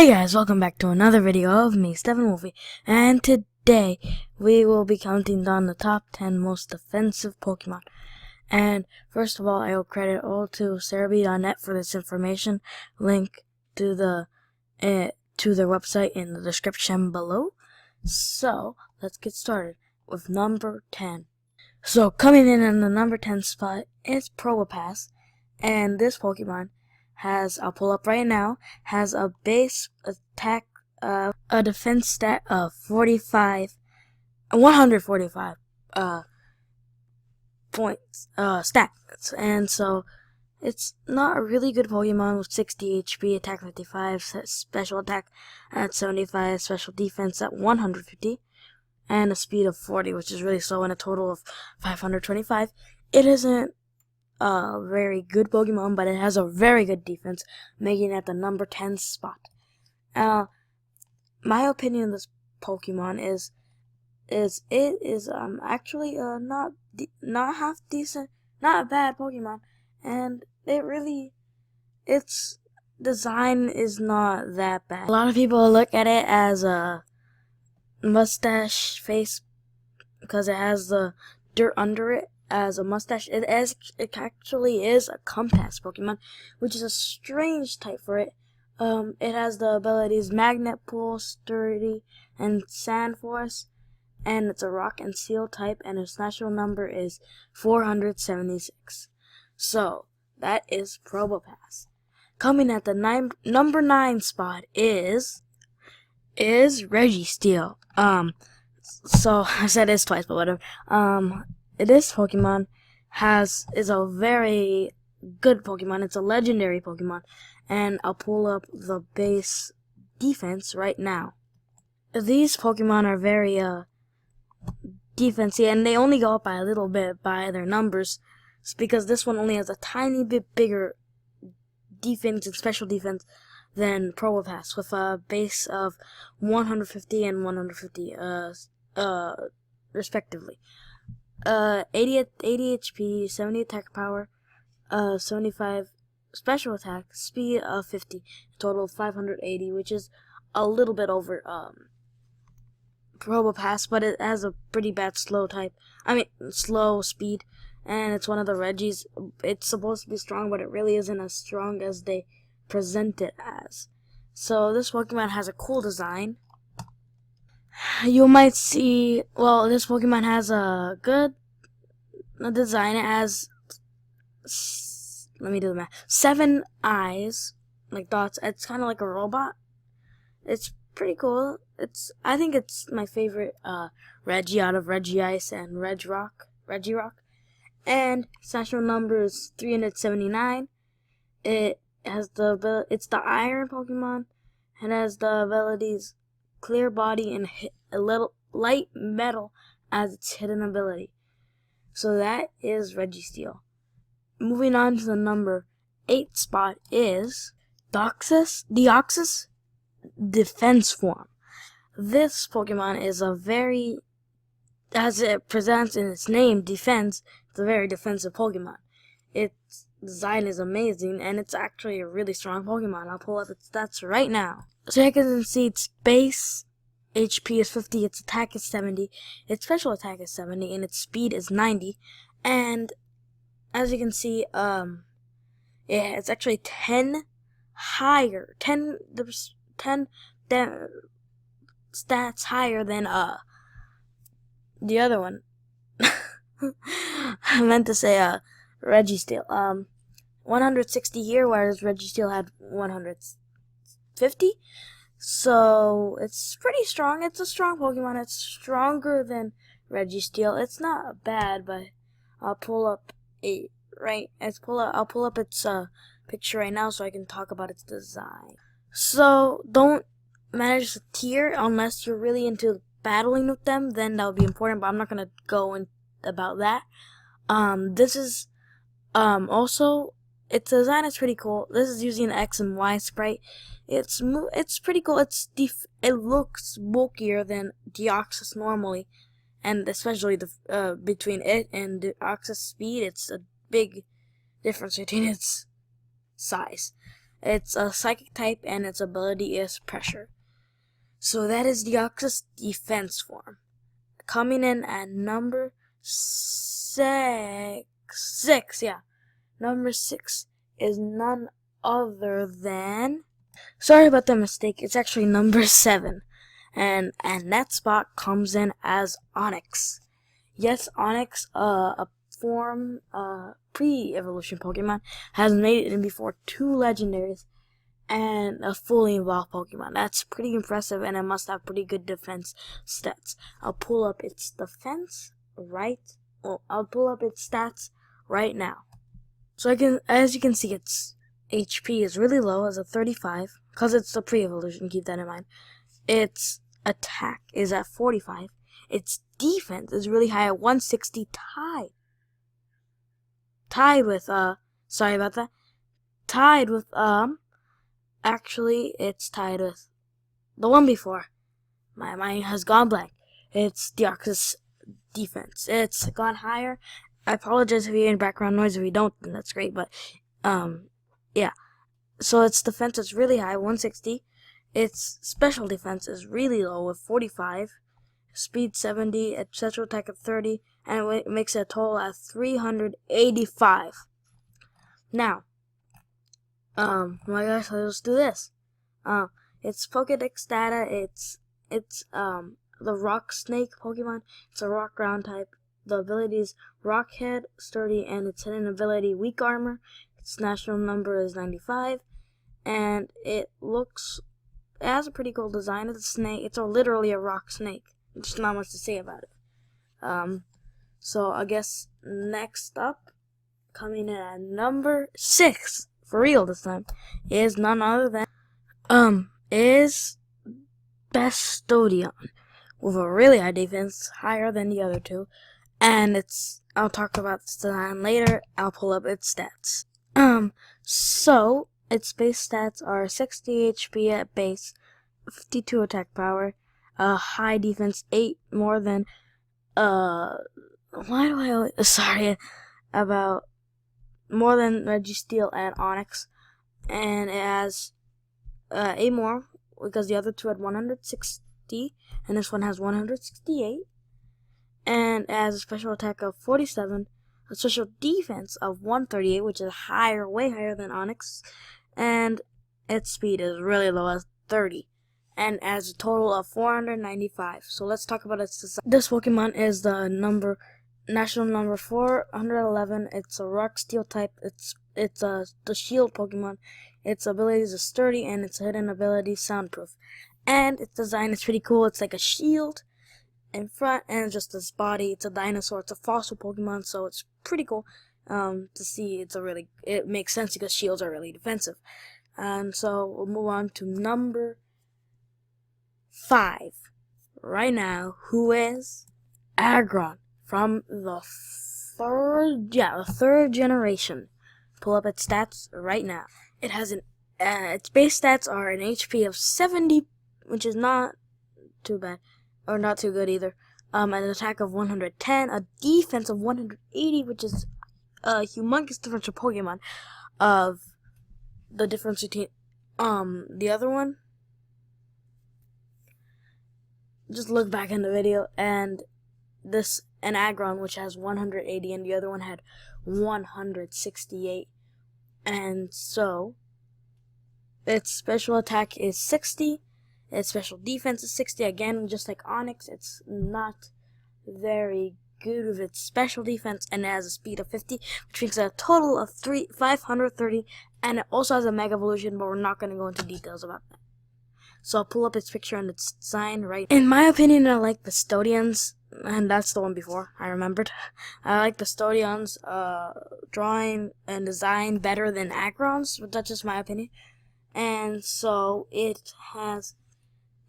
Hey guys, welcome back to another video of me, Stephen Wolfie, and today we will be counting down the top 10 most defensive Pokemon. And first of all, I will credit all to Cerebi.net for this information. Link to their website in the description below. So let's get started with number 10. So coming in the number 10 spot is Prova Pass, and this Pokemon has, I'll pull up right now, has a base attack, a defense stat of 145 points, stats, and so it's not a really good Pokemon with 60 HP, attack 55, special attack at 75, special defense at 150, and a speed of 40, which is really slow, and a total of 525. It isn't a very good Pokemon, but it has a very good defense, making it the number 10 spot. My opinion of this Pokemon is it is actually not half decent, not a bad Pokemon, and its design is not that bad. A lot of people look at it as a mustache face because it has the dirt under it as a mustache. It actually is a compass Pokemon, which is a strange type for it. It has the abilities Magnet Pull, Sturdy, and Sand Force, and it's a Rock and Seal type, and its national number is 476. So that is Prova Pass. Coming at the number 9 spot is Reggie Steel. So I said this twice, but whatever. This Pokemon is a very good Pokemon. It's a legendary Pokemon, and I'll pull up the base defense right now. These Pokemon are very defensy, and they only go up by a little bit by their numbers. It's because this one only has a tiny bit bigger defense and special defense than Prova Pass, with a base of 150 and 150 respectively. 80 HP, 70 attack power, 75 special attack, speed of 50, total of 580, which is a little bit over Prova Pass, but it has a pretty bad slow speed, and it's one of the Reggies. It's supposed to be strong, but it really isn't as strong as they present it as. So this Pokemon has a cool design. You might see, well, this Pokemon has a good design. It has, let me do the math, 7 eyes, like dots. It's kind of like a robot. It's pretty cool. I think it's my favorite Reggie out of Regice and Regirock. And its national number is 379. It's the Iron Pokemon, and has the abilities Clear Body and a little Light Metal as its hidden ability. So that is Reggie Steel. Moving on to the number 8 spot is Deoxys Defense Form. This Pokemon is as it presents in its name, defense. It's a very defensive Pokemon. Its design is amazing, and it's actually a really strong Pokemon. I'll pull up its stats right now. So you can see its base HP is 50, its attack is 70, its special attack is 70, and its speed is 90. And as you can see, it's actually 10 stats higher than the other one. I meant to say Reggie Steel. 160 here, whereas Reggie Steel had 150. So it's pretty strong. It's a strong Pokemon. It's stronger than Reggie Steel. It's not bad, but I'll pull up I'll pull up its picture right now so I can talk about its design. So don't manage the tier unless you're really into battling with them. Then that would be important, but I'm not gonna go in about that. This is also, its design is pretty cool. This is using an X and Y sprite. It's pretty cool. It looks bulkier than Deoxys normally, and especially between it and Deoxys speed, it's a big difference between its size. It's a psychic type, and its ability is pressure. So that is Deoxys defense form. Coming in at number 6, number 6 is none other than, sorry about the mistake, it's actually number 7. And that spot comes in as Onyx. Yes, Onyx, a form, pre-evolution Pokemon, has made it in before 2 legendaries and a fully evolved Pokemon. That's pretty impressive, and it must have pretty good defense stats. I'll pull up its defense I'll pull up its stats right now. So as you can see, its HP is really low, as a 35, because it's the pre-evolution, keep that in mind. Its attack is at 45. Its defense is really high at 160, tied with, sorry about that, tied with, actually, it's tied with the one before. My mind has gone blank. It's Deoxys defense. It's gone higher. I apologize if you hear background noise. If you don't, then that's great. But, yeah. So its defense is really high, 160. Its special defense is really low with 45. Speed 70, its special attack at 30, and it makes a total at 385. Now, my gosh, let's do this. It's Pokedex data. It's the Rock Snake Pokemon. It's a Rock Ground type. The ability is Rock Head, Sturdy, and its hidden ability Weak Armor. Its national number is 95, and it has a pretty cool design. It's a snake. It's literally a rock snake. There's not much to say about it. So I guess next up, coming in at number 6, for real this time, is none other than, is Bestodion, with a really high defense, higher than the other 2, and I'll talk about this design later. I'll pull up its stats. So its base stats are 60 HP at base, 52 attack power, high defense, 8 more than, more than Reggie Steel and Onyx, and it has 8 more, because the other 2 had 160, and this one has 168, and it has a special attack of 47, a special defense of 138, which is higher, way higher than Onyx, and its speed is really low at 30, and has a total of 495. So let's talk about its design. This Pokemon is the national number 411. It's a Rock Steel type. It's the Shield Pokemon. Its abilities are Sturdy, and its hidden ability Soundproof. And its design is pretty cool. It's like a shield in front, and just its body. It's a dinosaur. It's a fossil Pokemon, so it's pretty cool to see. It makes sense because shields are really defensive. And so we'll move on to number 5 right now, who is Aggron from the third generation. Pull up its stats right now. It has its base stats are an HP of 70, which is not too bad, or not too good either. An attack of 110, a defense of 180, which is a humongous difference for Pokemon. Of the difference between the other one, just look back in the video, and an Aggron, which has 180, and the other one had 168. And so its special attack is 60, its special defense is 60. Again, just like Onyx, it's not very good with its special defense, and it has a speed of 50, which makes a total of 530, and it also has a Mega Evolution, but we're not going to go into details about that. So I'll pull up its picture and its design right. In my opinion, I like Bestodions, and that's the one before, I remembered. I like Bestodions' drawing and design better than Aggron's, but that's just my opinion. And so it has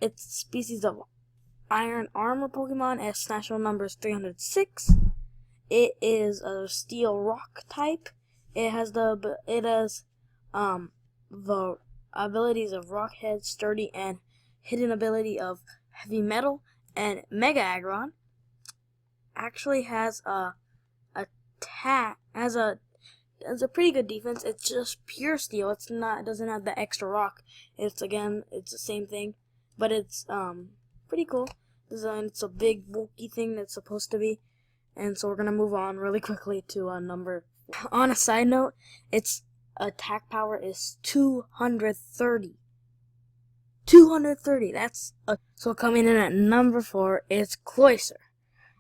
its species of Iron Armor Pokemon. Its national number is 306. It is a Steel Rock type. It has the abilities of Rock Head, Sturdy, and hidden ability of Heavy Metal. And Mega Aggron actually has it's a pretty good defense. It's just pure steel. It doesn't have the extra rock. It's the same thing, but it's pretty cool design. It's a big bulky thing that's supposed to be. And so we're gonna move on really quickly to number. On a side note, its attack power is 230. 230. So coming in at number 4 is Cloyster.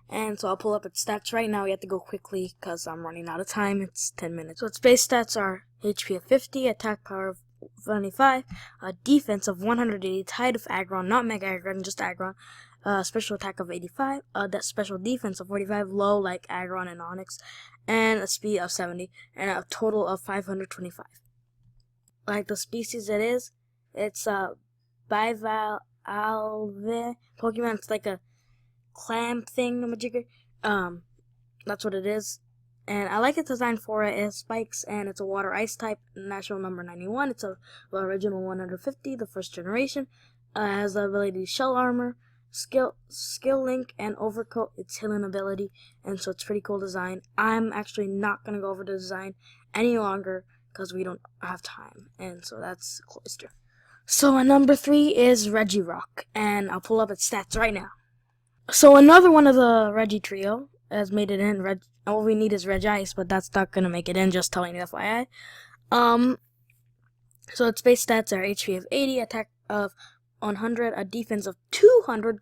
And so I'll pull up its stats right now. We have to go quickly because I'm running out of time. It's 10 minutes. So its base stats are HP of 50, attack power of 25, a defense of 180, tied with aggron, not mega aggron, just aggron. Special attack of 85, that special defense of 45, low like aggron and Onyx, and a speed of 70, and a total of 525. Like the species it's a bivalve Pokemon. It's like a clam thing, majigger. That's what it is. And I like its design for it. It has spikes, and it's a water ice type, national number 91. It's the original 150, the first generation. Has the ability to shell armor, skill link, and overcoat. Its healing ability, and so it's pretty cool design. I'm actually not gonna go over the design any longer because we don't have time, and so that's Cloyster. So number 3 is Regirock, and I'll pull up its stats right now. So another one of the Reggie trio has made it in. All we need is Reg Ice, but that's not gonna make it in. Just telling you, FYI. So its base stats are HP of 80, attack of 100, a defense of 200,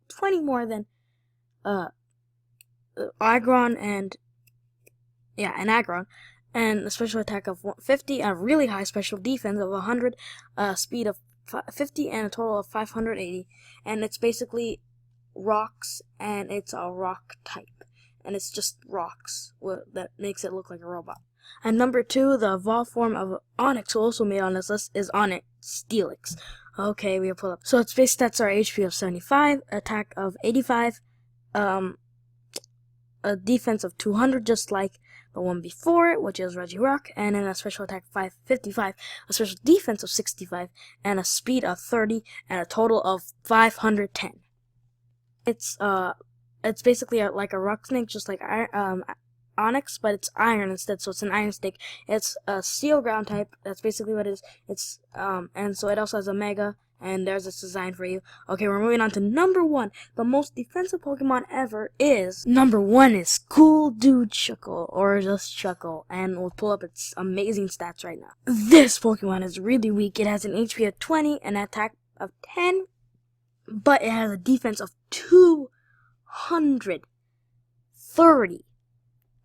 20 more than aggron and aggron, and a special attack of 50, a really high special defense of 100, speed of 50, and a total of 580. And it's basically rocks, and it's a rock type, and it's just rocks that makes it look like a robot. And number 2, the evolved form of Onyx, who also made on this list, is Onyx Steelix. Okay, we'll pull up. So its base stats are HP of 75, attack of 85, a defense of 200, just like the one before it, which is Regirock, and then a special attack of 55, a special defense of 65, and a speed of 30, and a total of 510. It's basically like a rock snake, just like Onyx, but it's iron instead, so it's an iron snake. It's a steel ground type. That's basically what it is. It's and so it also has a mega, and there's its design for you. Okay, we're moving on to number 1. The most defensive Pokemon ever is number 1 is Cool Dude Chuckle, or just Chuckle, and we'll pull up its amazing stats right now. This Pokemon is really weak. It has an HP of 20, an attack of 10, but it has a defense of 230.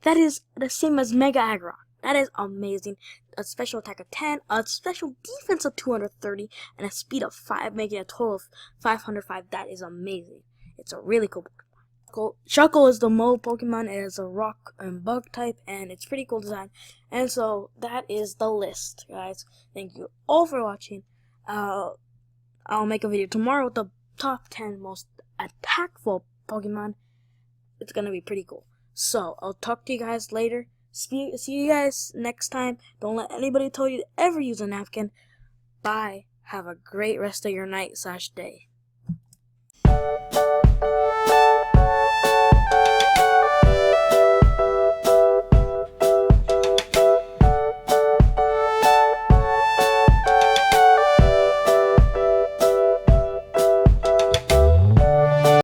That is the same as Mega Aggron. That is amazing. A special attack of 10, a special defense of 230, and a speed of 5, making a total of 505. That is amazing. It's a really cool Pokemon. Chuckle is the mold Pokemon. It is a rock and bug type, and it's pretty cool design. And so that is the list, guys. Thank you all for watching. I'll make a video tomorrow with the top 10 most attackful Pokemon. It's gonna be pretty cool. So, I'll talk to you guys later. See you guys next time. Don't let anybody tell you to ever use a napkin. Bye. Have a great rest of your night/day.